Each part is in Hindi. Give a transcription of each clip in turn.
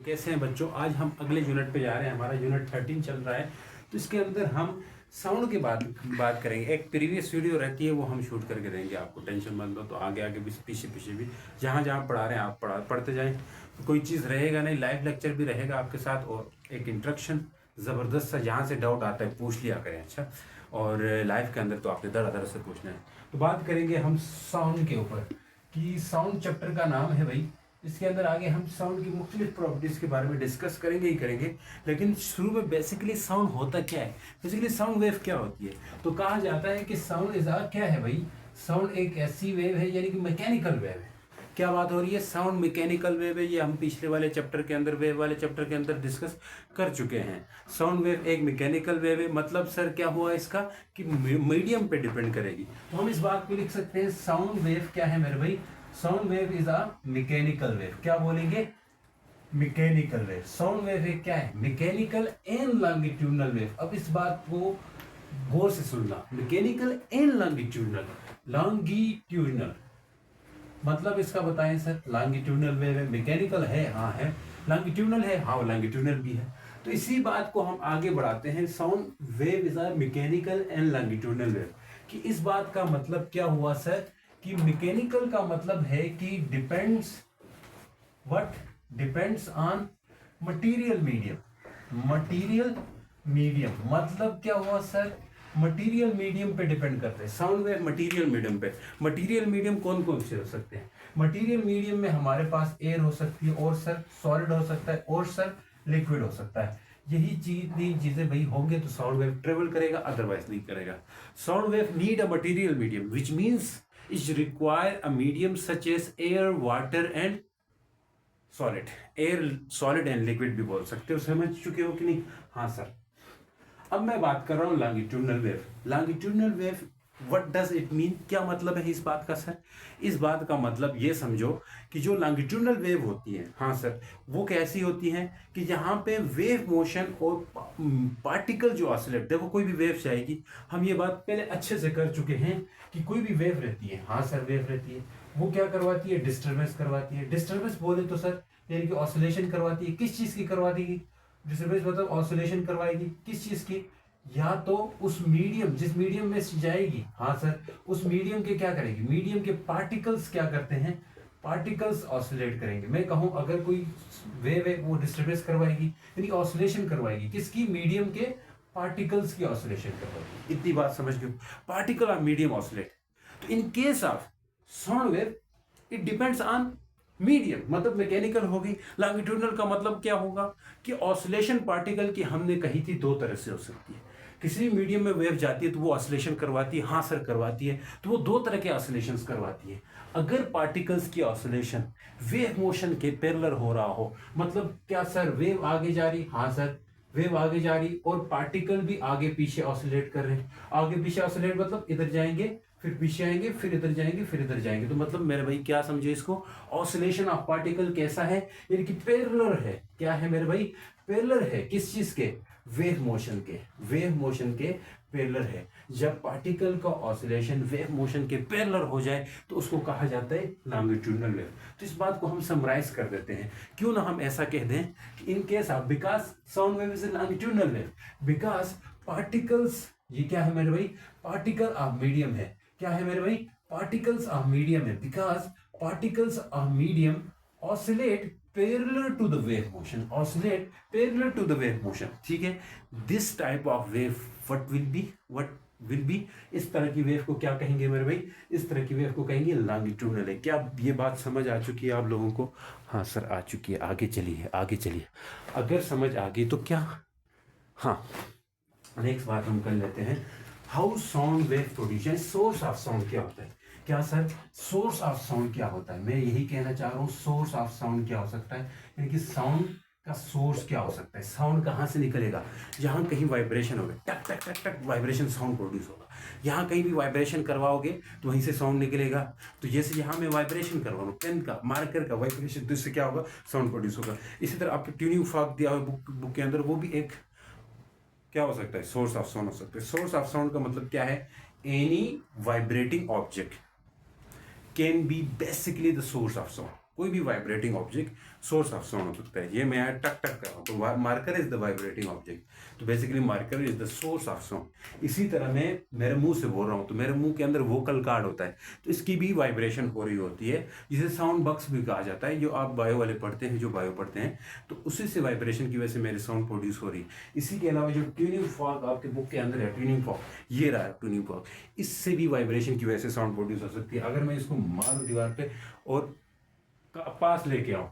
कैसे हैं बच्चों? आज हम अगले यूनिट पे जा रहे हैं। हमारा यूनिट 13 चल रहा है। तो इसके अंदर हम साउंड के बात करेंगे। एक प्रीवियस वीडियो रहती है वो हम शूट करके देंगे आपको, टेंशन मत लो। तो आगे आगे भी पीछे पीछे भी जहाँ जहाँ पढ़ा रहे हैं आप पढ़ते जाएं। तो कोई चीज़ रहेगा नहीं, लाइव लेक्चर भी रहेगा आपके साथ और एक इंस्ट्रक्शन ज़बरदस्त सा, जहाँ से डाउट आता है पूछ लिया करें। अच्छा, और लाइव के अंदर तो आपने दर से पूछना है। तो बात करेंगे हम साउंड के ऊपर कि साउंड चैप्टर का नाम है भाई। इसके अंदर आगे हम साउंड की मुख्तलिफ प्रॉपर्टीज़ के बारे में डिस्कस करेंगे ही करेंगे। लेकिन शुरू में बेसिकली साउंड होता क्या है, बेसिकली साउंड वेव क्या होती है। तो कहा जाता है कि साउंड इज क्या है भाई, साउंड एक ऐसी वेव है, यानी कि मैकेनिकल वेव है। क्या बात हो रही है? साउंड मैकेनिकल वेव है। ये हम पिछले वाले चैप्टर के अंदर, वेव वाले चैप्टर के अंदर डिस्कस कर चुके हैं। साउंड वेव एक मैकेनिकल वेव है। मतलब सर क्या हुआ इसका कि मीडियम पे डिपेंड करेगी। तो हम इस बात को लिख सकते हैं, साउंड वेव क्या है मेरे भाई? Sound wave is a mechanical wave. क्या बोलेंगे? Mechanical wave. साउंड वेव क्या है? Mechanical and longitudinal wave. अब इस बात को गौर से सुनना, मैकेनिकल एंड लॉन्गिट्यूडनल मतलब इसका बताएं सर। लॉन्गिट्यूडनल वेव है, मैकेनिकल है, हाँ है। लॉन्गिट्यूडनल है, हाँ लॉन्गिट्यूडनल भी है। तो इसी बात को हम आगे बढ़ाते हैं। Sound wave is a mechanical and longitudinal wave. कि इस बात का मतलब क्या हुआ सर कि मैकेनिकल का मतलब है कि डिपेंड्स ऑन मटेरियल मीडियम मतलब क्या हुआ सर? मटेरियल मीडियम पे डिपेंड करते हैं। साउंड वेव मटेरियल मीडियम पे। मटेरियल मीडियम कौन कौन से हो सकते हैं? मटेरियल मीडियम में हमारे पास एयर हो सकती है, और सर सॉलिड हो सकता है, और सर लिक्विड हो सकता है। यही तीन चीजें भाई होंगे तो साउंड वेव ट्रेवल करेगा, अदरवाइज नहीं करेगा। Sound wave need a material medium which means is require a medium such as air, water and solid. Air, solid and liquid भी बोल सकते हो। समझ चुके हो कि नहीं? हाँ सर। अब मैं बात कर रहा हूं longitudinal wave. Longitudinal wave what does it mean? क्या मतलब है इस बात का सर? इस बात का मतलब ये समझो कि जो लॉन्गिट्यूडनल वेव होती है, हाँ सर, वो कैसी होती हैं कि यहाँ पे वेव मोशन और पार्टिकल जो ऑसिलेट, देखो कोई भी वेव जाएगी, हम ये बात पहले अच्छे से कर चुके हैं कि कोई भी वेव रहती है, हाँ सर वेव रहती है, वो क्या करवाती है? डिस्टर्बेंस करवाती है। डिस्टर्बेंस बोले तो सर यानी कि ऑसिलेशन करवाती है। किस चीज की करवाती है डिस्टर्बेंस? मतलब ऑसिलेशन करवाएगी किस चीज की? या तो उस मीडियम, जिस मीडियम में जाएगी, हाँ सर, उस मीडियम के क्या करेगी? मीडियम के पार्टिकल्स क्या करते हैं? पार्टिकल्स ऑसिलेट करेंगे। मैं कहूं अगर कोई वेव है वो डिस्टर्बेंस करवाएगी, यानी ऑसिलेशन करवाएगी किसकी? मीडियम के पार्टिकल्स की ऑसिलेशन करवाएगी। इतनी बात समझ गए? Particle of medium oscillate. तो in case of sound wave it depends on medium, मतलब मैकेनिकल होगी। लॉन्गिट्यूडनल का मतलब क्या होगा कि ऑसिलेशन पार्टिकल की हमने कही थी दो तरह से हो सकती है। किसी भी मीडियम में वेव जाती है तो वो ऑसिलेशन करवाती है, हाँ सर करवाती है। तो वो दो तरह के ऑसिलेशंस करवाती है। अगर पार्टिकल्स की ऑसिलेशन वेव मोशन के पैरेलल हो रहा हो, मतलब क्या सर? वेव आगे जा रही, हाँ सर वेव आगे जा रही, और पार्टिकल भी आगे पीछे ऑसिलेट कर रहे हैं। आगे पीछे ऑसिलेट मतलब इधर जाएंगे फिर पीछे आएंगे, फिर इधर जाएंगे फिर इधर जाएंगे। तो मतलब मेरे भाई क्या समझे इसको? ऑसिलेशन ऑफ पार्टिकल कैसा है? यानी कि पैरेलल है। क्या है मेरे भाई? पैरेलल है। किस चीज के? वेव मोशन के। वेव मोशन के पैरेलल है। जब पार्टिकल का ऑसिलेशन वेव मोशन के पैरेलल हो जाए तो उसको कहा जाता है लॉन्गिट्यूडनल वेव। तो इस बात को हम समराइज कर देते हैं। क्यों ना हम ऐसा कह दें कि इन case of, because sound wave is a longitudinal wave, because particles, ये क्या है मेरे भाई? पार्टिकल ऑफ मीडियम है। क्या है मेरे भाई? पार्टिकल्स ऑफ मीडियम है। Because particles of medium oscillate parallel to the wave motion, oscillate parallel to the wave motion. ठीक है? This type of wave what will be, इस तरह की वेव को क्या कहेंगे मेरे भाई? इस तरह की वेव को कहेंगे लॉन्गिट्यूडनल है। क्या ये बात समझ आ चुकी है आप लोगों को? हाँ सर आ चुकी है। आगे चलिए आगे चलिए। अगर समझ आ गई तो क्या, हाँ नेक्स्ट बात हम कर लेते हैं। How sound wave produce, source of sound क्या होता है? क्या सर सोर्स ऑफ साउंड क्या होता है? मैं यही कहना चाह रहा हूँ, सोर्स ऑफ साउंड क्या हो सकता है, यानी कि साउंड का सोर्स क्या हो सकता है? साउंड कहाँ से निकलेगा? जहाँ कहीं वाइब्रेशन होगा, टक टक टक टक वाइब्रेशन साउंड प्रोड्यूस होगा। यहाँ कहीं भी वाइब्रेशन करवाओगे तो वहीं से साउंड निकलेगा। तो जैसे यहाँ मैं वाइब्रेशन करवाऊँ पेन का, मार्कर का वाइब्रेशन, तो इससे क्या होगा? साउंड प्रोड्यूस होगा। इसी तरह आपके ट्यूनिंग फॉर्क दिया हुआ बुक के अंदर, वो भी एक क्या हो सकता है? सोर्स ऑफ साउंड हो सकता है। सोर्स ऑफ साउंड का मतलब क्या है? Any vibrating object can be basically the source of sound. कोई भी vibrating object source of sound हो सकता है। ये मैं टक टक कर रहा हूँ तो marker is the vibrating object, तो basically marker is the source of sound. इसी तरह मैं मेरे मुंह से बोल रहा हूँ तो मेरे मुंह के अंदर वोकल कार्ड होता है, तो इसकी भी वाइब्रेशन हो रही होती है, जिसे साउंड बॉक्स भी कहा जाता है। जो आप बायो वाले पढ़ते हैं, जो बायो पढ़ते हैं, तो उसी से वाइब्रेशन की वजह से मेरी साउंड प्रोड्यूस हो रही है। इसी के अलावा जो ट्यूनिंग फॉर्क आपके बुक के अंदर है, ट्यूनिंग फॉर्क, ये रहा है ट्यूनिंग फॉर्क, इससे भी वाइब्रेशन की वजह से साउंड प्रोड्यूस हो सकती है। अगर मैं इसको मारूं दीवार पे और पास लेके आऊं,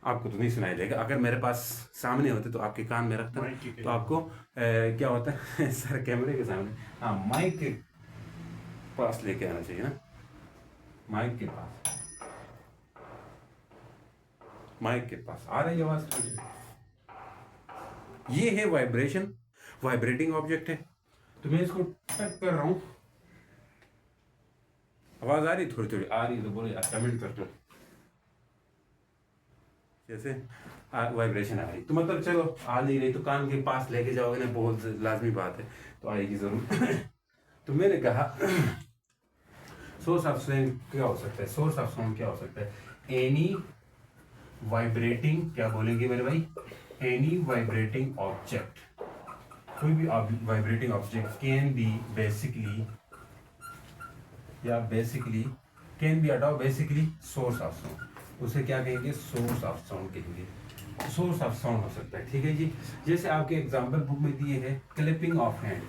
आपको तो नहीं सुनाई देगा। अगर मेरे पास सामने होते तो आपके कान में रखता तो आपको क्या होता है सर कैमरे के सामने, हाँ माइक के पास लेके आना चाहिए ना, माइक के पास, माइक के पास आ रही आवाज थोड़ी। ये है वाइब्रेशन, वाइब्रेटिंग ऑब्जेक्ट है। तो मैं इसको टच कर रहा हूं, आवाज आ रही, थोड़ी थोड़ी आ रही है तो बोलो यार, कमेंट कर दो जैसे वाइब्रेशन आ रही। तो मतलब चलो आ नहीं रही तो कान के पास लेके जाओगे ना, बहुत लाजमी बात है, तो आएगी जरूर। तो मैंने कहा सोर्स ऑफ साउंड क्या हो सकता है, सोर्स ऑफ साउंड क्या हो सकता है, एनी वाइब्रेटिंग, क्या बोलेंगे मेरे भाई, एनी वाइब्रेटिंग ऑब्जेक्ट, कोई भी vibrating object can be basically, या बेसिकली कैन बी अडाउ बेसिकली सोर्स ऑफ साउंड, उसे क्या कहेंगे, सोर्स ऑफ साउंड कहेंगे, सोर्स ऑफ साउंड हो सकता है। ठीक है जी। जैसे आपके एग्जाम्पल बुक में दिए है क्लिपिंग ऑफ हैंड,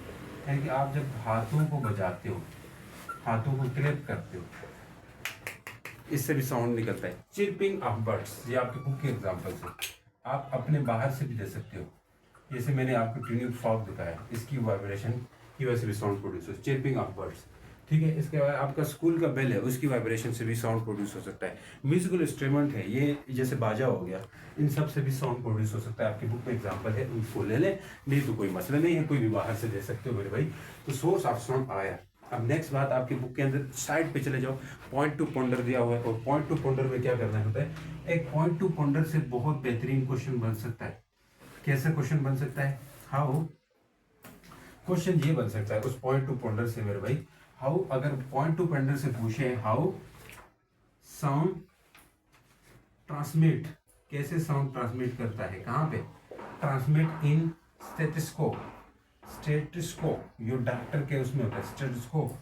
यानी कि आप जब हाथों को बजाते हो, हाथों को क्लिप करते हो, इससे भी साउंड निकलता है। चिरपिंग ऑफ बर्ड्स, ये आपके बुक के एग्जाम्पल है, आप अपने बाहर से भी दे सकते हो। जैसे मैंने आपको ट्यूनिंग फॉक दिखाया, इसकी वाइब्रेशन की वजह से भी साउंड प्रोड्यूस हो, चिरपिंग ऑफ बर्ड्स। ठीक है। इसके बाद आपका स्कूल का बेल है, उसकी वाइब्रेशन से भी साउंड प्रोड्यूस हो सकता है। म्यूजिकल इंस्ट्रूमेंट है, ये जैसे बाजा हो गया, इन सब से भी साउंड प्रोड्यूस हो सकता है। आपकी बुक में एग्जांपल है, उनको ले लें, नहीं तो कोई मसला नहीं है, कोई भी बाहर से दे सकते हो मेरे भाई। तो सोर्स ऑफ साउंड आया। अब नेक्स्ट बात, आपकी बुक के अंदर साइड पे चले जाओ, पॉइंट टू पॉन्डर दिया हुआ है, और पॉइंट टू पॉन्डर में क्या करना होता है, एक पॉइंट टू पॉन्डर से बहुत बेहतरीन क्वेश्चन बन सकता है। कैसे क्वेश्चन बन सकता है, हाउ, क्वेश्चन ये बन सकता है उस पॉइंट टू पॉन्डर से मेरे भाई, हाउ, अगर पॉइंट टू पॉन्डर से पूछे हाउ साउंड ट्रांसमिट, कैसे साउंड ट्रांसमिट करता है, कहाँ पे, ट्रांसमिट इन स्टेथोस्कोप, स्टेथोस्कोप जो डॉक्टर के उसमें होता है, स्टेथोस्कोप,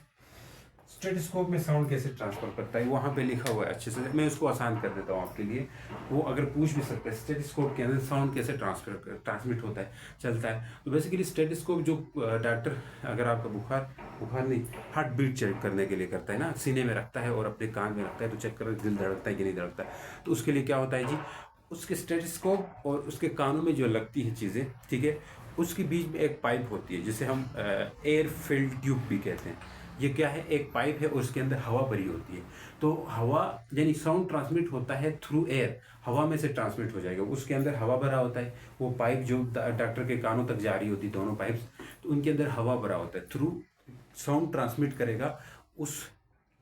स्टेथोस्कोप में साउंड कैसे ट्रांसफर करता है, वहाँ पे लिखा हुआ है अच्छे से। मैं उसको आसान कर देता हूँ आपके लिए, वो अगर पूछ भी सकता है स्टेथोस्कोप के अंदर साउंड कैसे ट्रांसमिट होता है, चलता है। तो बेसिकली स्टेथोस्कोप जो डॉक्टर, अगर आपका बुखार नहीं, हार्ट बीट चेक करने के लिए करता है ना, सीने में रखता है और अपने कान में रखता है, तो चेक कर दिल धड़कता है कि नहीं धड़कता है। तो उसके लिए क्या होता है जी, उसके स्टेथोस्कोप और उसके कानों में जो लगती है चीज़ें, ठीक है, उसके बीच में एक पाइप होती है जिसे हम एयर फिल्ड ट्यूब भी कहते हैं। ये क्या है, एक पाइप है और उसके अंदर हवा भरी होती है। तो हवा यानी साउंड ट्रांसमिट होता है थ्रू एयर, हवा में से ट्रांसमिट हो जाएगा, उसके अंदर हवा भरा होता है। वो पाइप जो डॉक्टर के कानों तक जा रही होती है, दोनों पाइप्स, तो उनके अंदर हवा भरा होता है, थ्रू साउंड ट्रांसमिट करेगा उस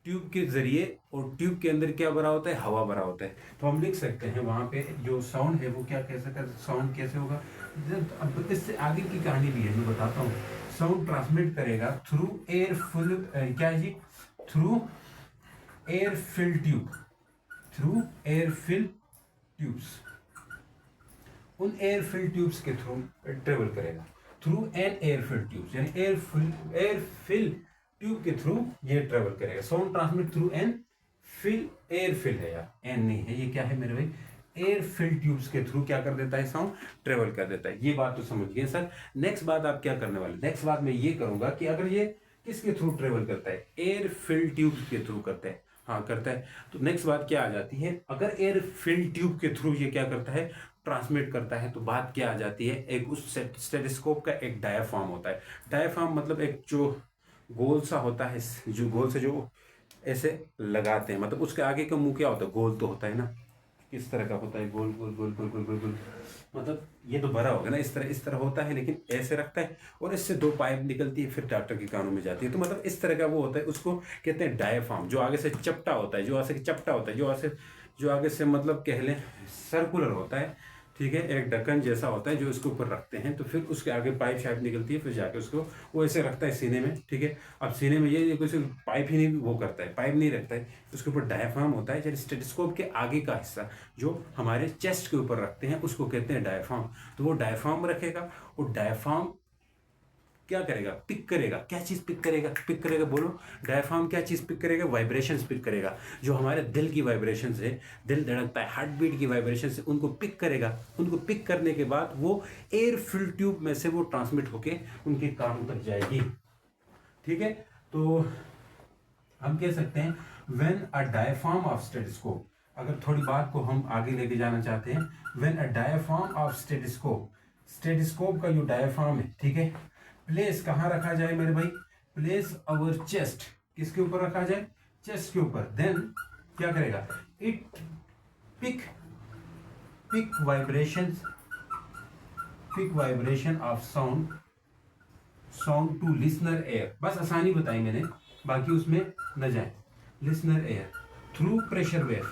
ट्यूब के जरिए, और ट्यूब के अंदर क्या भरा होता है, हवा भरा होता है। तो हम लिख सकते हैं वहाँ पे जो साउंड है वो क्या कह सकते हैं, साउंड कैसे होगा। अब इससे आगे की कहानी भी है, मैं बताता हूँ। साउंड ट्रांसमिट करेगा थ्रू एयर फुल, क्या जी, through air fill tube, through air fill tubes, उन एयर फिल ट्यूब्स के थ्रू ट्रेवल करेगा, through an air fill tubes, यानी एयर फिल ट्यूब के थ्रू ये ट्रेवल करेगा। Sound transmit through an fill, air fill है यार, एन नहीं है, ये क्या है मेरे भाई, एयर फिल ट्यूब्स के थ्रू क्या कर देता है, साउंड ट्रेवल कर देता है। ये बात तो समझ गए सर। नेक्स्ट बात आप क्या करने वाले, नेक्स्ट बात मैं ये करूंगा कि अगर ये किसके थ्रू ट्रेवल करता है, एयर फिल ट्यूब्स के थ्रू करता है, हाँ करता है। तो नेक्स्ट बात क्या आ जाती है, अगर एयर फिल ट्यूब के थ्रू ये क्या करता है, ट्रांसमिट करता है, तो बात क्या आ जाती है, एक उस स्टेथोस्कोप का एक डायाफ्राम होता है। डायाफ्राम मतलब एक जो गोल सा होता है, जो गोल से जो ऐसे लगाते हैं, मतलब उसके आगे का मुंह क्या होता है, गोल तो होता है ना, किस तरह का होता है, गोल गोल गोल गोल गोल गोल गोल, मतलब ये तो भरा होगा ना, इस तरह होता है, लेकिन ऐसे रखता है, और इससे दो पाइप निकलती है, फिर डॉक्टर के कानों में जाती है। तो मतलब इस तरह का वो होता है, उसको कहते हैं डायाफ्राम। जो आगे से चपटा होता है, जो आगे से चपटा होता है, जो आगे से मतलब कह लें सर्कुलर होता है, ठीक है, एक ढक्कन जैसा होता है जो इसके ऊपर रखते हैं, तो फिर उसके आगे पाइप शाइप निकलती है, फिर जाके उसको वो ऐसे रखता है सीने में। ठीक है, अब सीने में ये कोई पाइप ही नहीं वो करता है, पाइप नहीं रखता है, उसके ऊपर डायफ्राम होता है। जैसे स्टेथोस्कोप के आगे का हिस्सा जो हमारे चेस्ट के ऊपर रखते हैं उसको कहते हैं डायफ्राम। तो वो डायफ्राम रखेगा, और डायफ्राम क्या करेगा, पिक करेगा। क्या चीज पिक करेगा, पिक करेगा बोलो, डायफ्राम क्या चीज पिक करेगा, वाइब्रेशंस पिक करेगा। जो हमारे दिल की वाइब्रेशंस है, दिल धड़कता है, हार्ट बीट की वाइब्रेशंस है, उनको पिक करेगा। उनको पिक करने के बाद वो एयर फिल्ड ट्यूब में से वो ट्रांसमिट होके उनके कानों तक जाएगी। ठीक है, तो हम कह सकते हैं when a diaphragm of stethoscope, अगर थोड़ी बात को हम आगे लेके जाना चाहते हैं, when a diaphragm of stethoscope, stethoscope का जो डायफ्राम है, ठीक है, प्लेस कहाँ रखा जाए मेरे भाई, प्लेस अवर चेस्ट, किसके ऊपर रखा जाए, चेस्ट के ऊपर, देन क्या करेगा, it pick vibration of sound to listener air. बस आसानी बताई मैंने, बाकी उसमें न जाए। Listener air through pressure wave,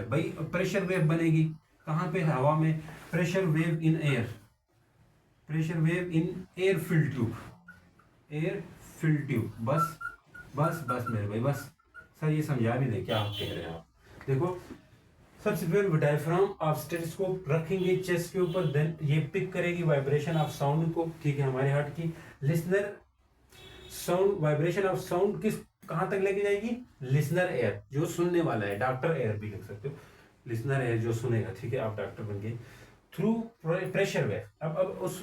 भाई प्रेशर वेव बनेगी कहाँ पे, हवा में, pressure wave in air filled tube. बस मेरे भाई, बस सर ये समझा भी दे क्या आप कह रहे हैं आप। देखो, सबसे पहले डायफ्राम ऑफ स्टेथोस्कोप रखेंगे चेस्ट के ऊपर, देन ये पिक करेगी वाइब्रेशन ऑफ साउंड को, ठीक है, हमारे हार्ट की। Listener sound, vibration of sound किस कहां तक लेके जाएगी, लिसनर एयर, जो सुनने वाला है, डॉक्टर एयर भी लिख सकते हो, लिसनर एयर जो सुनेगा, ठीक है, आप डॉक्टर बन गए। थ्रू प्रेशर वेव, अब उस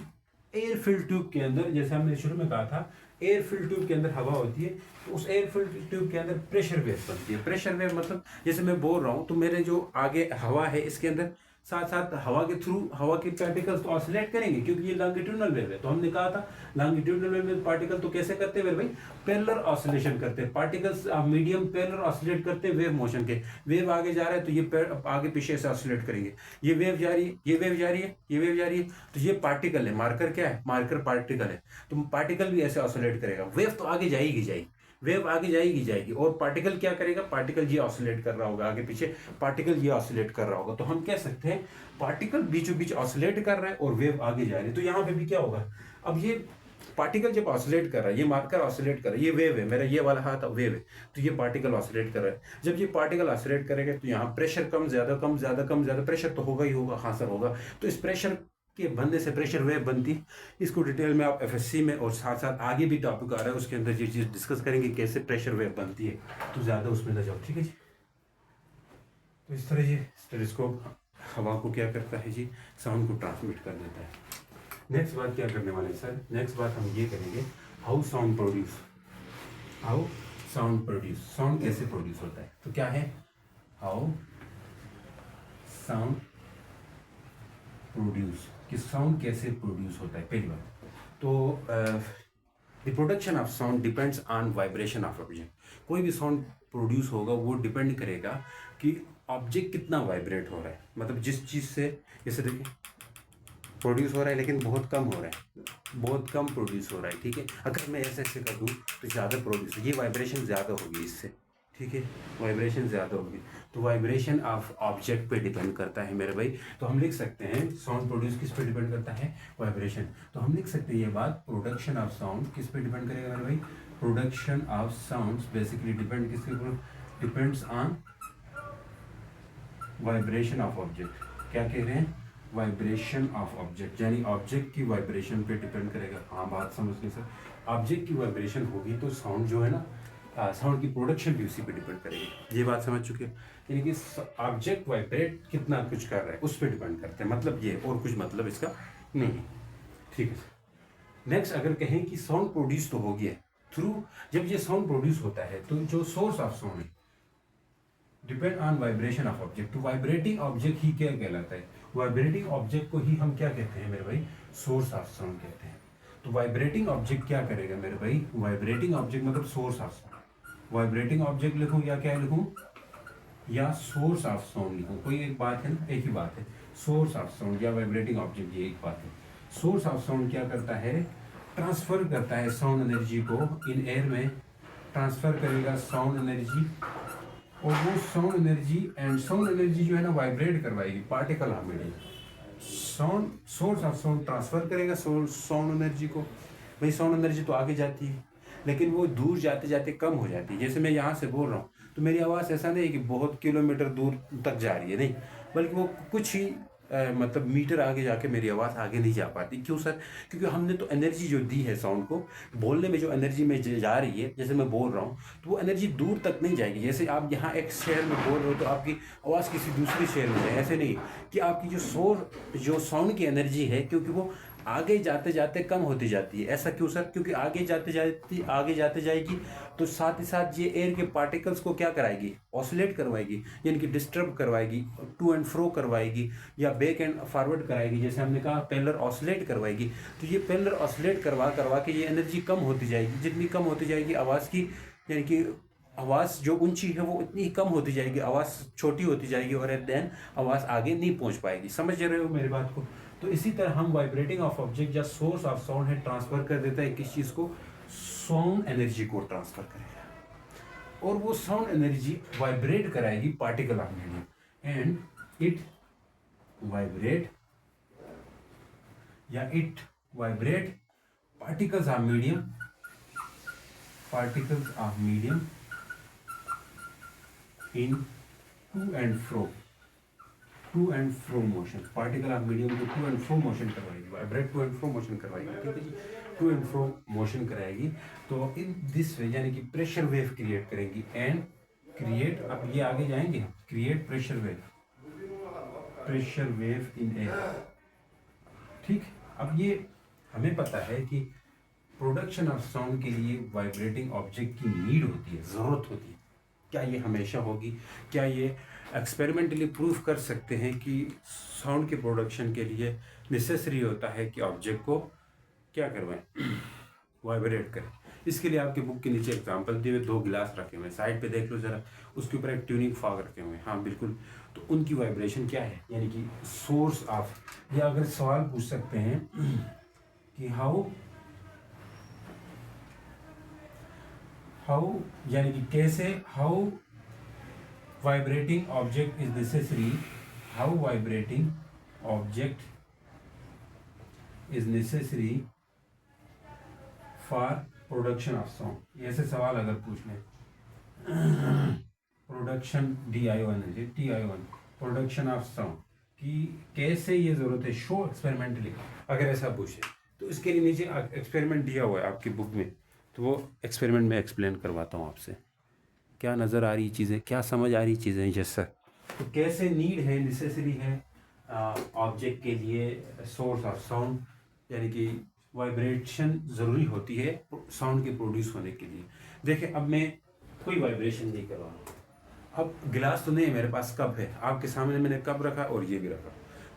एयर फिल्ड ट्यूब के अंदर, जैसे हमने शुरू में कहा था, एयर फिल्ड ट्यूब के अंदर हवा होती है, तो उस एयर फिल्ड ट्यूब के अंदर प्रेशर वेव बनती है। प्रेशर वेव मतलब जैसे मैं बोल रहा हूँ, तो मेरे जो आगे हवा है इसके अंदर साथ साथ हवा के थ्रू हवा के पार्टिकल्स तो ऑसिलेट करेंगे, क्योंकि ये लॉन्गिट्यूडनल वेव है। तो हमने कहा था लॉन्गिट्यूडनल वेव में पार्टिकल तो कैसे करते हैं भाई, पैरेलल ऑसिलेशन करते हैं पार्टिकल्स, मीडियम पैरेलल ऑसिलेट करते हैं वेव मोशन के। वेव आगे जा रहा है तो ये आगे पीछे से ऑसिलेट करेंगे, ये वेव जा रही है, ये वेव जा रही है, ये वेव जा रही है, तो ये पार्टिकल है, मार्कर क्या है, मार्कर पार्टिकल है, तो पार्टिकल भी ऐसे ऑसिलेट करेगा। वेव तो आगे जाएगी, वेव आगे जाएगी, और पार्टिकल क्या करेगा, पार्टिकल ये ऑसिलेट कर रहा होगा आगे पीछे, पार्टिकल ये ऑसिलेट कर रहा होगा। तो हम कह सकते हैं पार्टिकल बीचों बीच ऑसिलेट कर रहा है और वेव आगे जा रही है। तो यहाँ पे भी क्या होगा, अब ये पार्टिकल जब ऑसिलेट कर रहा है, ये मार्कर ऑसिलेट कर रहा है, ये वेव है, मेरा ये वाला हाथ वेव है, तो ये पार्टिकल ऑसिलेट कर रहा है। जब ये पार्टिकल ऑसिलेट करेगा तो यहाँ प्रेशर कम ज्यादा प्रेशर तो होगा ही होगा, हाँ सर होगा। तो इस प्रेशर के बनने से प्रेशर वेव बनती, इसको डिटेल में आप एफएससी में और साथ साथ आगे भी टॉपिक आ रहा है उसके अंदर ये चीज डिस्कस करेंगे कैसे प्रेशर वेव बनती है, तो ज्यादा उसमें न जाओ, ठीक है जी। तो इस तरह ये स्टेथोस्कोप हवा को क्या करता है जी, साउंड को ट्रांसमिट कर देता है। नेक्स्ट बात क्या करने वाले सर, नेक्स्ट बात हम ये करेंगे हाउ साउंड प्रोड्यूस, साउंड कैसे प्रोड्यूस होता है। तो क्या है, हाउ साउंड प्रोड्यूस, कि साउंड कैसे प्रोड्यूस होता है। पहली बात तो the production of sound depends on vibration of object. कोई भी साउंड प्रोड्यूस होगा वो डिपेंड करेगा कि ऑब्जेक्ट कितना वाइब्रेट हो रहा है, मतलब जिस चीज़ से, जैसे देखिए प्रोड्यूस हो रहा है लेकिन बहुत कम हो रहा है, बहुत कम प्रोड्यूस हो रहा है, ठीक है। अगर मैं ऐसे कर दूँ तो ज़्यादा प्रोड्यूस, ये वाइब्रेशन ज़्यादा होगी इससे, ठीक है, वाइब्रेशन ज़्यादा होगी। तो वाइब्रेशन ऑफ ऑब्जेक्ट पे डिपेंड करता है मेरे भाई। तो हम लिख सकते हैं साउंड प्रोड्यूस किस पे डिपेंड करता है, वाइब्रेशन। तो हम लिख सकते हैं ये बात, प्रोडक्शन ऑफ साउंड किस पे डिपेंड करेगा मेरे भाई, production of sounds basically depend किसके ऊपर, depends on vibration of object. क्या कह रहे हैं, वाइब्रेशन ऑफ ऑब्जेक्ट, यानी ऑब्जेक्ट की वाइब्रेशन पे डिपेंड करेगा। हाँ बात समझ गए सर, ऑब्जेक्ट की वाइब्रेशन होगी तो साउंड जो है ना, साउंड की प्रोडक्शन भी उसी पे डिपेंड करेगी। ये बात समझ चुके हैं, यानी कि ऑब्जेक्ट वाइब्रेट कितना कुछ कर रहा है उस पर डिपेंड करते हैं, मतलब ये, और कुछ मतलब इसका नहीं है, ठीक है। नेक्स्ट अगर कहें कि साउंड प्रोड्यूस तो हो गया थ्रू, जब ये साउंड प्रोड्यूस होता है तो जो सोर्स ऑफ साउंड है depend on vibration of object. तो वाइब्रेटिंग ऑब्जेक्ट ही क्या कहलाता है, वाइब्रेटिंग ऑब्जेक्ट को ही हम क्या कहते हैं मेरे भाई, सोर्स ऑफ साउंड कहते हैं। तो वाइब्रेटिंग ऑब्जेक्ट क्या करेगा मेरे भाई, वाइब्रेटिंग ऑब्जेक्ट मतलब source of sound, vibrating object लिखूं या क्या लिखूं, या सोर्स ऑफ साउंड लिखूं, कोई एक बात है ना, एक ही बात है, सोर्स ऑफ साउंड या वाइब्रेटिंग ऑब्जेक्ट, ये एक बात है। सोर्स ऑफ साउंड क्या करता है, ट्रांसफर करता है साउंड एनर्जी को इन एयर में, ट्रांसफर करेगा साउंड एनर्जी और वो साउंड एनर्जी जो है ना वाइब्रेट करवाएगी particle of medium. Sound source of sound transfer करेगा साउंड एनर्जी को। भाई साउंड एनर्जी तो आगे जाती है, लेकिन वो दूर जाते जाते कम हो जाती है। जैसे मैं यहाँ से बोल रहा हूँ तो मेरी आवाज़ ऐसा नहीं है कि बहुत किलोमीटर दूर तक जा रही है, नहीं, बल्कि वो कुछ ही मतलब मीटर आगे जाके मेरी आवाज़ आगे नहीं जा पाती। क्यों सर? क्योंकि हमने तो एनर्जी जो दी है साउंड को, बोलने में जो एनर्जी में जा रही है, जैसे मैं बोल रहा हूँ तो वो एनर्जी दूर तक नहीं जाएगी। जैसे आप यहाँ एक शहर में बोल रहे हो तो आपकी आवाज़ किसी दूसरे शहर में जाए, ऐसे नहीं कि आपकी जो साउंड की एनर्जी है, क्योंकि वो आगे जाते जाते कम होती जाती है। ऐसा क्यों सर? क्योंकि आगे जाते जाएगी तो साथ ही साथ ये एयर के पार्टिकल्स को क्या कराएगी? ऑसिलेट करवाएगी, यानी कि डिस्टर्ब करवाएगी, टू एंड फ्रो करवाएगी या बैक एंड फॉरवर्ड कराएगी। जैसे हमने कहा पेलर ऑसिलेट करवाएगी, तो ये पेलर ऑसिलेट करवा के ये एनर्जी कम होती जाएगी। जितनी कम होती जाएगी आवाज़ की, यानी कि आवाज़ जो ऊंची है वो उतनी ही कम होती जाएगी, आवाज़ छोटी होती जाएगी और एट देन आवाज़ आगे नहीं पहुंच पाएगी। समझ रहे हो मेरी बात को? तो इसी तरह हम वाइब्रेटिंग ऑफ ऑब्जेक्ट या सोर्स ऑफ साउंड है ट्रांसफर कर देता है किस चीज़ को? साउंड एनर्जी को ट्रांसफर करेगा और वो साउंड एनर्जी वाइब्रेट कराएगी particle of medium and it vibrate particles of medium in to and fro motion. Particle of medium को टू एंड फ्रो मोशन करवाएगी, vibrate to and fro motion करवाएगी, ठीक है जी, टू एंड फ्रो मोशन कराएगी। तो इन दिस वे यानी कि प्रेशर वेव क्रिएट करेंगी एंड क्रिएट, अब ये आगे जाएंगे, create pressure wave in air. ठीक, अब ये हमें पता है कि प्रोडक्शन ऑफ साउंड के लिए वाइब्रेटिंग ऑब्जेक्ट की नीड होती है, ज़रूरत होती है। क्या ये हमेशा होगी? क्या ये एक्सपेरिमेंटली प्रूव कर सकते हैं कि साउंड के प्रोडक्शन के लिए नेसेसरी होता है कि ऑब्जेक्ट को क्या करवाएं? वाइब्रेट करें। इसके लिए आपके बुक के नीचे एग्जांपल दिए हुए 2 गिलास रखे हुए हैं, साइड पे देख लो जरा, उसके ऊपर एक ट्यूनिंग फॉग रखे हुए हैं। हाँ बिल्कुल, तो उनकी वाइब्रेशन क्या है, यानी कि सोर्स ऑफ, या अगर सवाल पूछ सकते हैं कि हाउ यानी कि कैसे, how vibrating object is necessary, how vibrating object is necessary for production of sound. ऐसे सवाल अगर पूछ लें, production TION production of sound कि कैसे ये जरूरत है, शो एक्सपेरिमेंटली, अगर ऐसा पूछे तो इसके लिए नीचे एक्सपेरिमेंट दिया हुआ है आपकी बुक में, तो वो एक्सपेरिमेंट में एक्सप्लेन करवाता हूँ आपसे। क्या नज़र आ रही चीज़ें, क्या समझ आ रही चीज़ें? जैसा तो कैसे नीड है, नेसेसरी है ऑब्जेक्ट के लिए सोर्स ऑफ साउंड, यानी कि वाइब्रेशन ज़रूरी होती है साउंड के प्रोड्यूस होने के लिए। देखिए अब मैं कोई वाइब्रेशन नहीं कर रहा हूँ, अब गिलास तो नहीं है मेरे पास, कप है आपके सामने, मैंने कप रखा और ये भी रखा,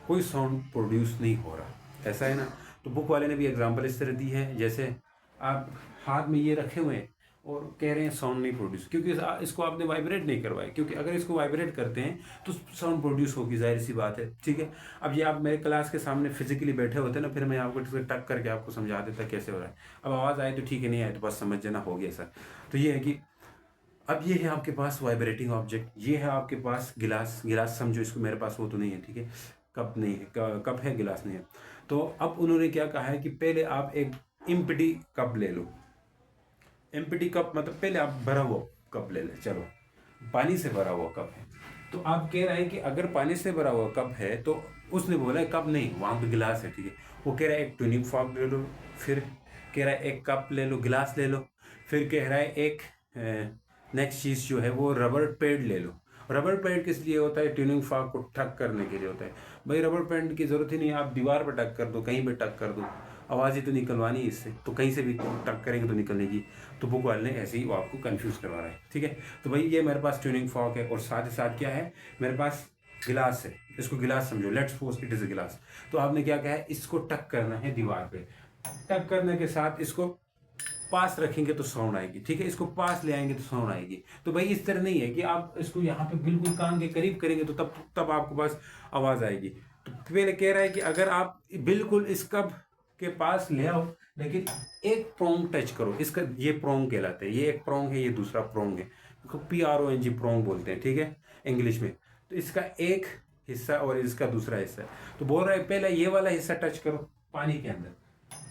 कोई साउंड प्रोड्यूस नहीं हो रहा, ऐसा है ना। तो बुक वाले ने भी एग्जांपल इस तरह दी है, जैसे आप हाथ में ये रखे हुए हैं और कह रहे हैं साउंड नहीं प्रोड्यूस, क्योंकि इसको आपने वाइब्रेट नहीं करवाया, क्योंकि अगर इसको वाइब्रेट करते हैं तो साउंड प्रोड्यूस होगी, जाहिर सी बात है, ठीक है। अब ये आप मेरे क्लास के सामने फिजिकली बैठे होते ना, फिर मैं आपको टक करके आपको समझा देता कैसे हो रहा है। अब आवाज़ आए तो ठीक है, नहीं आए तो बस समझ जाना हो गया सर। तो ये है कि अब ये है आपके पास वाइब्रेटिंग ऑब्जेक्ट, ये है आपके पास गिलास समझो इसको, मेरे पास वो तो नहीं है, ठीक है, कप नहीं है, कप है गिलास नहीं है। तो अब उन्होंने क्या कहा है कि पहले आप एक एम्प्टी कप ले लो, एम्प्टी कप मतलब पहले आप भरा हुआ कप ले ले, चलो पानी से भरा हुआ कप है, तो आप कह रहे हैं कि अगर पानी से भरा हुआ कप है, तो उसने बोला है कप नहीं, वहाँ पे गिलास है, ठीक है। वो कह रहा है एक ट्यूनिंग फॉर्क ले लो, फिर कह रहा है एक कप ले लो, गिलास ले लो, फिर कह रहा है एक नेक्स्ट चीज़ जो है वो रबर पैड ले लो। रबर पैड किस लिए होता है? ट्यूनिंग फॉर्क को टक करने के लिए होता है। भाई रबर पैड की ज़रूरत ही नहीं है, आप दीवार पर टक कर दो, कहीं भी टक कर दो, आवाज़ ही तो निकलवानी है इससे, तो कहीं से भी टक करेंगे तो निकलेगी। तो बुक वाले ने ऐसे ही वो आपको कंफ्यूज करवा रहा है, ठीक है। तो भाई ये मेरे पास ट्यूनिंग फॉर्क है और साथ ही साथ क्या है, मेरे पास गिलास है, इसको गिलास समझो, let's suppose it is a गिलास। तो आपने क्या कहा है, इसको टक करना है दीवार पे, टक करने के साथ इसको पास रखेंगे तो साउंड आएगी, ठीक है, इसको पास ले आएंगे तो साउंड आएगी। तो भाई इस तरह नहीं है कि आप इसको यहाँ पे बिल्कुल कान के करीब करेंगे तो तब आपके पास आवाज़ आएगी। तो पहले कह रहा है कि अगर आप बिल्कुल इस कप के पास ले आओ, लेकिन एक प्रोंग टच करो, इसका ये प्रोंग कहलाते हैं, ये एक प्रोंग है, ये दूसरा प्रोंग है, PRONG प्रोंग बोलते हैं, ठीक है, इंग्लिश में। तो इसका एक हिस्सा और इसका दूसरा हिस्सा है। तो बोल रहा है पहले ये वाला हिस्सा टच करो पानी के अंदर,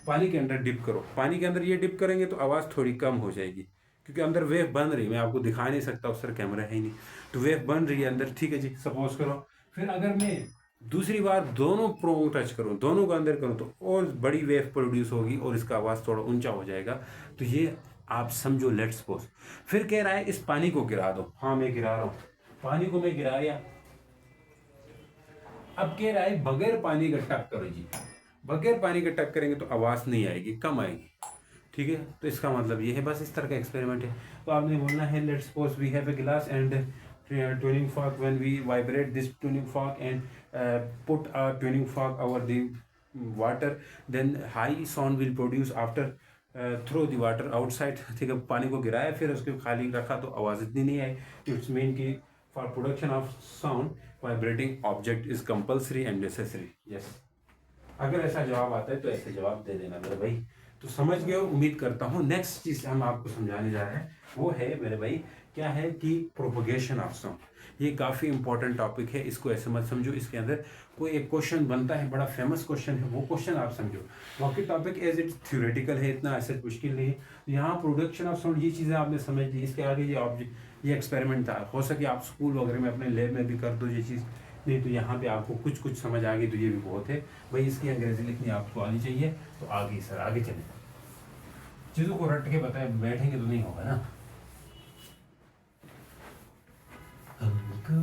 पानी के अंदर डिप करो। पानी के अंदर ये डिप करेंगे तो आवाज़ थोड़ी कम हो जाएगी, क्योंकि अंदर वेव बन रही, मैं आपको दिखा नहीं सकता, उस तरह कैमरा है ही नहीं, तो वेव बन रही है अंदर, ठीक है जी, सपोज करो। फिर अगर मैं दूसरी बार दोनों प्रोंग टच करूँ, दोनों को अंदर करूँ, तो और बड़ी वेव प्रोड्यूस होगी और इसका आवाज़ थोड़ा ऊंचा हो जाएगा। तो ये आप समझो, लेट्स सपोज। फिर कह रहा है इस पानी को गिरा दो। हाँ मैं गिरा रहा हूँ, पानी को मैं गिराया। अब कह रहा है बगैर पानी का टक करो जी। बगैर पानी का टक करेंगे तो आवाज़ नहीं आएगी, कम आएगी, ठीक है। तो इसका मतलब ये है, बस इस तरह का एक्सपेरिमेंट है। तो आपने बोलना है let's suppose we have a glass and tuning fork, when we vibrate this tuning fork and put a tuning fork over the water, then high sound will produce after throw the water outside। ठीक है, पानी को गिराया फिर उसको खाली रखा तो आवाज़ इतनी नहीं आई। इट्स मीन कि for production of sound vibrating object is compulsory and necessary. Yes, अगर ऐसा जवाब आता है तो ऐसे जवाब दे देना मेरे भाई। तो समझ गए हो, उम्मीद करता हूँ। नेक्स्ट चीज़ हम आपको समझाने जा रहे हैं वो है मेरे भाई, क्या है कि प्रोपगेशन ऑफ साउंड। ये काफ़ी इंपॉर्टेंट टॉपिक है, इसको ऐसे मत समझो इसके अंदर कोई एक क्वेश्चन बनता है, बड़ा फेमस क्वेश्चन है, वो क्वेश्चन आप समझो। बाकी टॉपिक एज इट थ्योरेटिकल है, इतना ऐसे मुश्किल नहीं है। यहाँ प्रोडक्शन ऑफ साउंड ये चीज़ें आपने समझ ली, इसके आगे ये ऑब्जेक्ट, ये एक्सपेरिमेंट था, हो सके आप स्कूल वगैरह में अपने लैब में भी कर दो ये चीज़, नहीं तो यहाँ पे आपको कुछ कुछ समझ आ गई तो ये भी बहुत है भाई। इसकी अंग्रेजी लिखनी आपको आनी चाहिए। तो आगे सर, आगे चले, चीज़ों को रट के बताए बैठेंगे तो नहीं होगा ना। हमको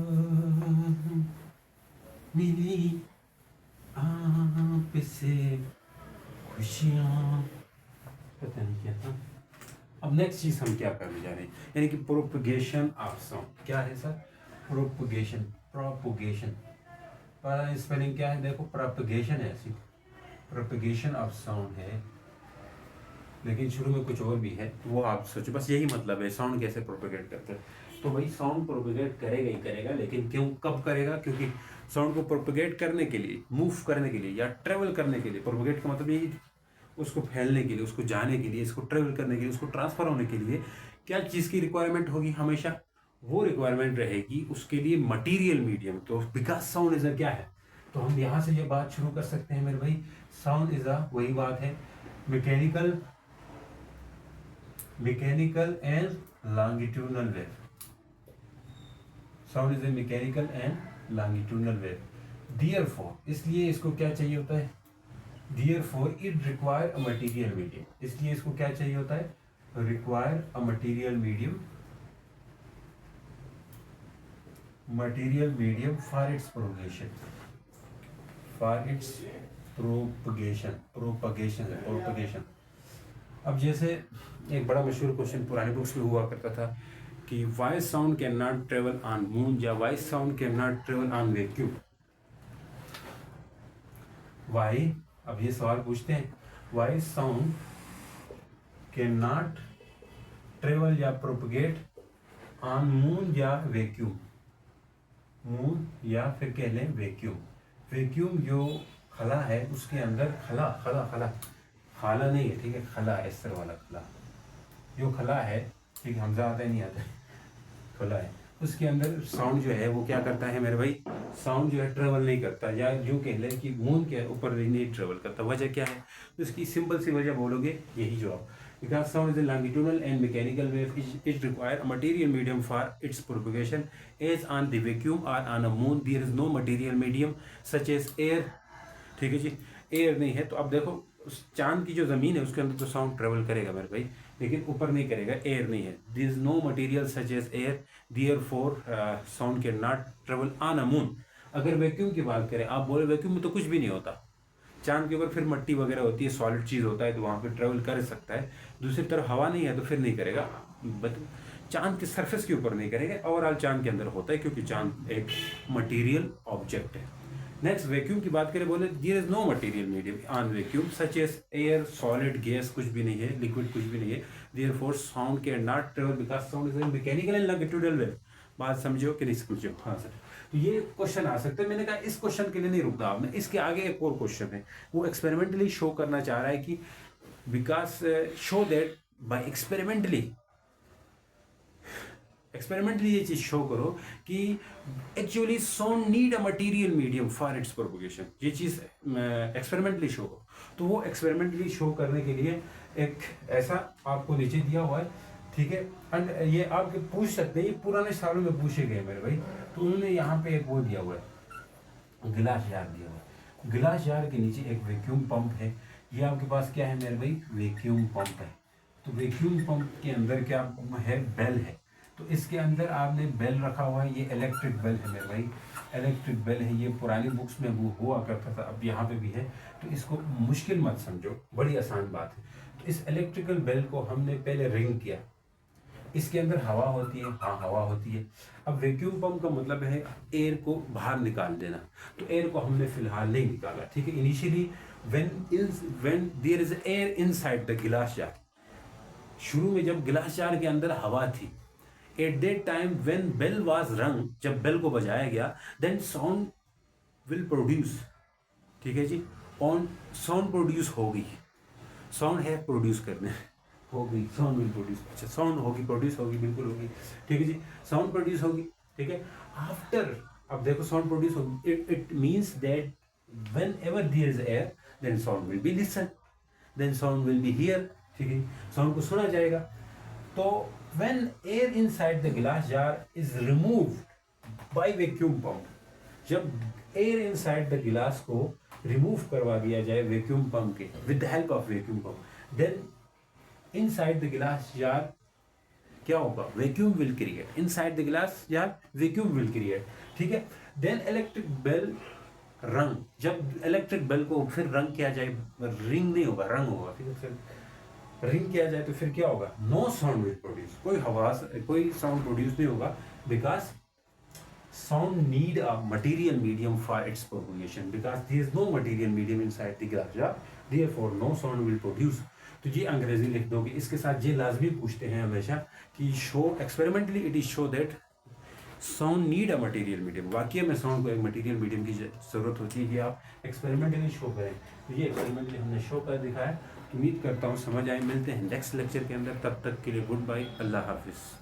मिली आपसे खुशियाँ, पता नहीं क्या था। अब नेक्स्ट चीज़ हम क्या करने जा रहे हैं, यानी कि प्रोपगेशन ऑफ साउंड। क्या है सर? प्रोपगेशन, प्रोपगेशन पर स्पेलिंग क्या है? देखो, प्रोपगेशन है, ऐसी प्रोपगेशन ऑफ साउंड है, लेकिन शुरू में कुछ और भी है, वो आप सोचो। बस यही मतलब है, साउंड कैसे प्रोपगेट करते हैं। तो भाई साउंड प्रोपगेट करेगा ही करेगा, लेकिन क्यों, कब करेगा? क्योंकि साउंड को प्रोपगेट करने के लिए, मूव करने के लिए या ट्रेवल करने के लिए, प्रोपगेट का मतलब यही, उसको फैलने के लिए, उसको जाने के लिए, इसको ट्रेवल करने के लिए, उसको ट्रांसफर होने के लिए क्या चीज़ की रिक्वायरमेंट होगी? हमेशा वो रिक्वायरमेंट रहेगी उसके लिए मटीरियल मीडियम। तो बिकॉज साउंड इज अ क्या है, तो हम यहाँ से ये बात शुरू कर सकते हैं मेरे भाई। साउंड इज अ, वही बात है, mechanical and longitudinal wave. Sound is a mechanical and longitudinal wave. Therefore, इसलिए इसको क्या चाहिए होता है? Therefore, it require a material medium। इसलिए इसको क्या चाहिए होता है? Require a material medium for its propagation, propagation। अब जैसे एक बड़ा मशहूर क्वेश्चन पुरानी बुक्स में हुआ करता था कि why sound can not travel on moon, या why sound can not travel on vacuum. Why, अब ये सवाल पूछते हैं, why sound can not travel या प्रोपगेट ऑन मून या वैक्यूम। मून या फिर कह लें वैक्यूम। वैक्यूम जो खला है उसके अंदर, खाला नहीं है, ठीक है, खला है, इस तरह वाला खला, जो खला है, ठीक है, हमजा आता ही नहीं आता, खला है, उसके अंदर साउंड जो है वो क्या करता है मेरे भाई? साउंड जो है ट्रेवल नहीं करता, या यूँ कह लें कि मून के ऊपर नहीं ट्रेवल करता। वजह क्या है? तो इसकी सिंपल सी वजह बोलोगे, यही जवाब। Because sound is a longitudinal and mechanical wave, it require a material medium for its propagation. As on the vacuum और on a moon there is no material medium such as air. ठीक है जी, एयर नहीं है। तो अब देखो, उस चांद की जो ज़मीन है उसके अंदर तो साउंड ट्रेवल करेगा मेरे भाई, लेकिन ऊपर नहीं करेगा, एयर नहीं है। This is no material such as air, therefore sound can not travel on a moon. अगर वैक्यूम की बात करें, आप बोले वैक्यूम में तो कुछ भी नहीं होता, चांद के ऊपर फिर मट्टी वगैरह होती है, सॉलिड चीज़ होता है, तो वहाँ पे ट्रेवल कर सकता है। दूसरी तरफ हवा नहीं है तो फिर नहीं करेगा, चांद के सरफेस के ऊपर नहीं करेगा, ओवरऑल चांद के अंदर होता है, क्योंकि चांद एक मटीरियल ऑब्जेक्ट है। नेक्स्ट, वैक्यूम की बात करें, बोले there is no material medium on vacuum such as air, solid, gas, कुछ भी नहीं है, लिक्विड कुछ भी नहीं है। Therefore sound can not travel because sound is a mechanical and longitudinal wave. बात समझो कि नहीं समझो? हाँ सर, तो ये क्वेश्चन आ सकते हैं। मैंने कहा इस क्वेश्चन के लिए नहीं रुकना आपने, इसके आगे एक और क्वेश्चन है, वो एक्सपेरिमेंटली शो करना चाह रहा है कि because show that bye experimentally experimentally ये चीज़ शो करो कि actually sound need a material medium for it's propagation. ये चीज़ एक्सपेरिमेंटली शो करो। तो वो एक्सपेरिमेंटली शो करने के लिए एक ऐसा आपको नीचे दिया हुआ है, ठीक है। एंड ये आप पूछ सकते हैं, ये पुराने सालों में पूछे गए मेरे भाई। तो उन्होंने यहाँ पे एक वो दिया हुआ है, गिलास जार दिया हुआ है। गिलास जार के नीचे एक वैक्यूम पंप है। ये आपके पास क्या है मेरे भाई? वैक्यूम पंप है। तो वैक्यूम पंप के अंदर क्या है? बेल है। तो इसके अंदर आपने बेल रखा हुआ है। ये इलेक्ट्रिक बेल है मेरे भाई, इलेक्ट्रिक बेल है। ये पुरानी बुक्स में वो हुआ करता था, अब यहाँ पे भी है। तो इसको मुश्किल मत समझो, बड़ी आसान बात है। तो इस इलेक्ट्रिकल बेल को हमने पहले रिंग किया। इसके अंदर हवा होती है, हाँ हवा होती है। अब वैक्यूम पंप का मतलब है एयर को बाहर निकाल देना। तो एयर को हमने फिलहाल नहीं निकाला, ठीक है। Initially when there is air inside the glass jar, शुरू में जब गिलास जार के अंदर हवा थी, at that time when bell was rang, जब बेल को बजाया गया, देन साउंड विल प्रोड्यूस, ठीक है जी। ऑन साउंड प्रोड्यूस होगी, साउंड है प्रोड्यूस करने हो गई, साउंड विल प्रोड्यूस, अच्छा साउंड होगी, प्रोड्यूस होगी, बिल्कुल होगी, ठीक है जी। साउंड प्रोड्यूस होगी, ठीक है। आफ्टर, अब देखो साउंड प्रोड्यूस होगी, it means that whenever there is air then sound will be listen, then sound will be hear, ठीक है। साउंड को सुना जाएगा। तो when air inside the glass jar is removed by vacuum pump, जब एयर इनसाइड द गिलास को रिमूव करवा दिया जाए वैक्यूम पंप के, with the help of vacuum pump, then inside the glass jar क्या होगा? Vacuum will create, inside the glass jar vacuum will create, ठीक है। देन इलेक्ट्रिक बेल रंग, जब इलेक्ट्रिक बेल को फिर रंग किया जाए, रिंग नहीं होगा, रंग होगा, ठीक है। फिर रिंग किया जाए तो फिर क्या होगा? नो साउंड विल प्रोड्यूस, कोई हवा, कोई साउंड प्रोड्यूस नहीं होगा, because sound need a material medium for its propagation, because there is no material medium inside the glass jar, therefore no sound will produce। तो ये अंग्रेजी लिख दोगे। इसके साथ ये लाजमी पूछते हैं हमेशा कि show experimentally it is show that sound need a material medium. वाकई में साउंड को एक मटेरियल मीडियम की जरूरत होती है कि आप एक्सपेरिमेंटली शो करें। तो ये एक्सपेरिमेंटली हमने शो कर दिखाया। उम्मीद करता हूँ समझ आए। मिलते हैं नेक्स्ट लेक्चर के अंदर, तब तक के लिए गुड बाय, अल्लाह हाफिज़।